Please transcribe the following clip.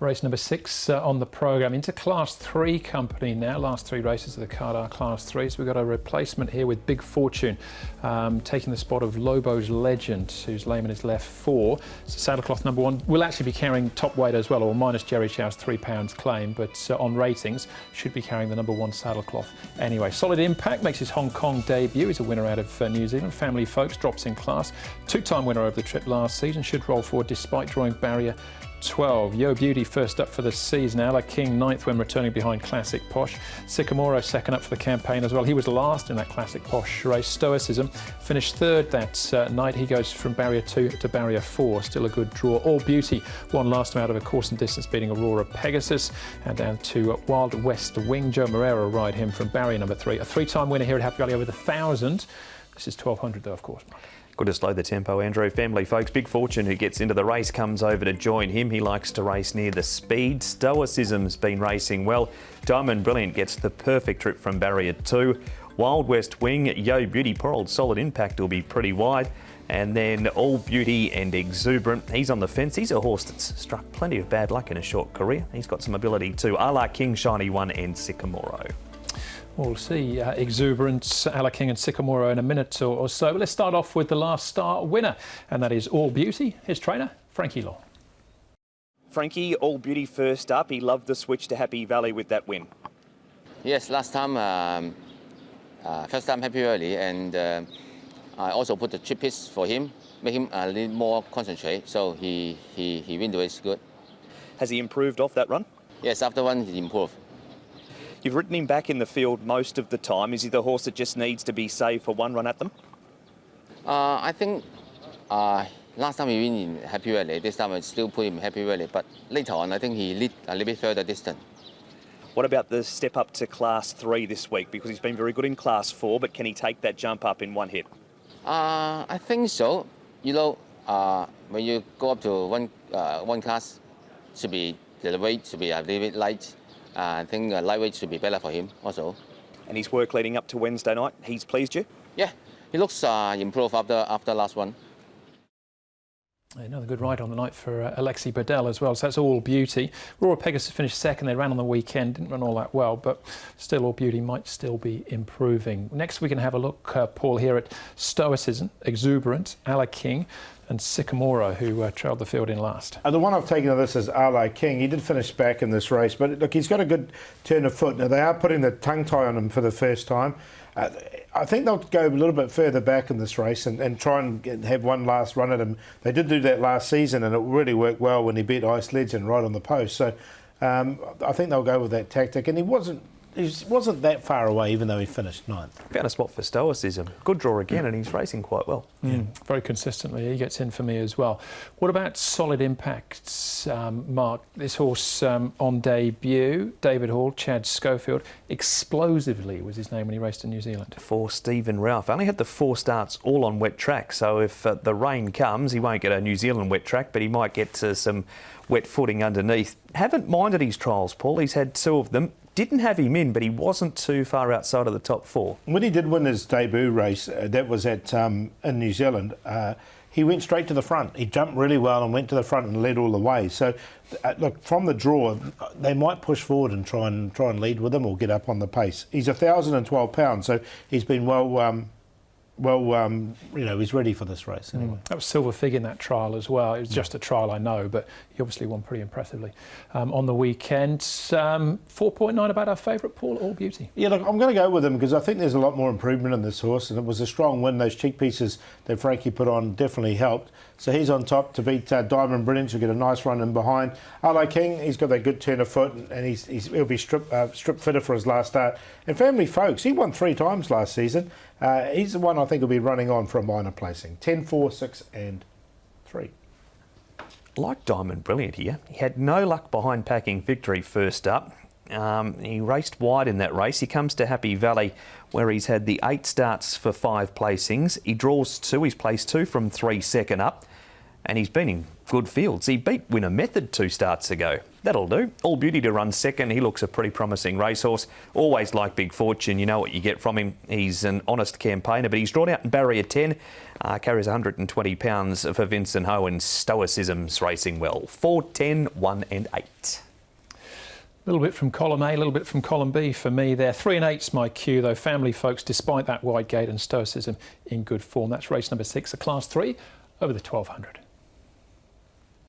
Race number 6 on the programme. Into Class 3 company now. Last 3 races of the card are Class 3. So we've got a replacement here with Big Fortune taking the spot of Lobo's Legend, whose layman is left 4. So saddlecloth number 1 will actually be carrying top weight as well, or minus Jerry Chow's £3 claim, but on ratings should be carrying the number 1 saddlecloth anyway. Solid Impact makes his Hong Kong debut. He's a winner out of New Zealand. Family Folks drops in class. 2-time winner over the trip last season. Should roll forward despite drawing barrier 12. Yo Beauty first up for the season. Ala King 9th when returning behind Classic Posh. Sycamore second up for the campaign as well. He was last in that Classic Posh race. Stoicism finished 3rd that night. He goes from barrier 2 to barrier 4. Still a good draw. All Beauty won last time out of a course and distance, beating Aurora Pegasus. And down to Wild West Wing. Joe Morero ride him from barrier number 3. A 3-time winner here at Happy Valley over the 1,000. This is 1,200 though, of course, Mark. Good to slow the tempo, Andrew. Family Folks, Big Fortune, who gets into the race, comes over to join him. He likes to race near the speed. Stoicism's been racing well. Diamond Brilliant gets the perfect trip from barrier 2. Wild West Wing, Yo Beauty, poor old Solid Impact will be pretty wide. And then All Beauty and Exuberant. He's on the fence. He's a horse that's struck plenty of bad luck in a short career. He's got some ability too. Ala King, Shiny One and Sycamore. We'll see Exuberance, Ala King and Sycamore in a minute or so. But let's start off with the last start winner, and that is All Beauty. His trainer, Frankie Law. Frankie, All Beauty first up. He loved the switch to Happy Valley with that win. Yes, last time, first time Happy Valley, and I also put the chip piece for him, make him a little more concentrate, so he win the race good. Has he improved off that run? Yes, after one he improved. You've ridden him back in the field most of the time. Is he the horse that just needs to be saved for one run at them? I think last time he win in Happy Valley, this time I still put him in Happy Valley, but later on I think he lead a little bit further distance. What about the step up to Class 3 this week? Because he's been very good in Class 4, but can he take that jump up in one hit? I think so. You know, when you go up to one class, should be the weight should be a little bit light. I think lightweight should be better for him also. And his work leading up to Wednesday night, he's pleased you? Yeah, he looks improved after last one. Another good ride on the night for Alexi Bedell as well, so that's All Beauty. Aurora Pegasus finished 2nd. They ran on the weekend, didn't run all that well, but still All Beauty might still be improving. Next we can have a look, Paul, here at Stoicism, Exuberant, Ala King and Sycamore, who trailed the field in last. The one I've taken of this is Ala King. He did finish back in this race, but look, he's got a good turn of foot. Now, they are putting the tongue tie on him for the first time. I think they'll go a little bit further back in this race and try and have one last run at him. They did do that last season, and it really worked well when he beat Ice Legend right on the post. So I think they'll go with that tactic. And he wasn't that far away, even though he finished 9th. Found a spot for Stoicism. Good draw again, and he's racing quite well. Very consistently. He gets in for me as well. What about Solid Impacts, Mark? This horse on debut, David Hall, Chad Schofield, Explosively was his name when he raced in New Zealand. For Stephen Ralph. Only had the 4 starts all on wet track, so if the rain comes, he won't get a New Zealand wet track, but he might get some wet footing underneath. Haven't minded his trials, Paul. He's had 2 of them. Didn't have him in, but he wasn't too far outside of the top 4. When he did win his debut race, that was at in New Zealand, he went straight to the front. He jumped really well and went to the front and led all the way. So, look, from the draw, they might push forward and try and lead with him or get up on the pace. He's 1,012 pounds, so he's been you know, he's ready for this race anyway. That was Silver Fig in that trial as well. It was just a trial, I know, but he obviously won pretty impressively on the weekend. 4.9 about our favourite, Paul, All Beauty. Yeah, look, I'm going to go with him because I think there's a lot more improvement in this horse, and it was a strong win. Those cheek pieces that Frankie put on definitely helped. So he's on top to beat Diamond Brilliant. He'll get a nice run in behind. Ala King, he's got that good turn of foot, and he'll be strip fitter for his last start. And Family Folks, he won 3 times last season. He's the one I think will be running on for a minor placing. 10, 4, 6 and 3. Like Diamond Brilliant here. He had no luck behind packing Victory first up. He raced wide in that race. He comes to Happy Valley where he's had the 8 starts for 5 placings. He draws 2. He's placed 2 from 3 second up. and he's been in good fields. He beat Winner Method 2 starts ago. That'll do. All Beauty to run second. He looks a pretty promising racehorse. Always like Big Fortune. You know what you get from him. He's an honest campaigner, but he's drawn out in barrier 10. Carries 120 pounds for Vincent Ho, and Stoicism's racing well. 4, 10, 1 and 8. A little bit from column A, a little bit from column B for me there. 3 and 8's my cue, though. Family Folks, despite that wide gate, and Stoicism in good form. That's race number 6, a Class 3 over the 1200.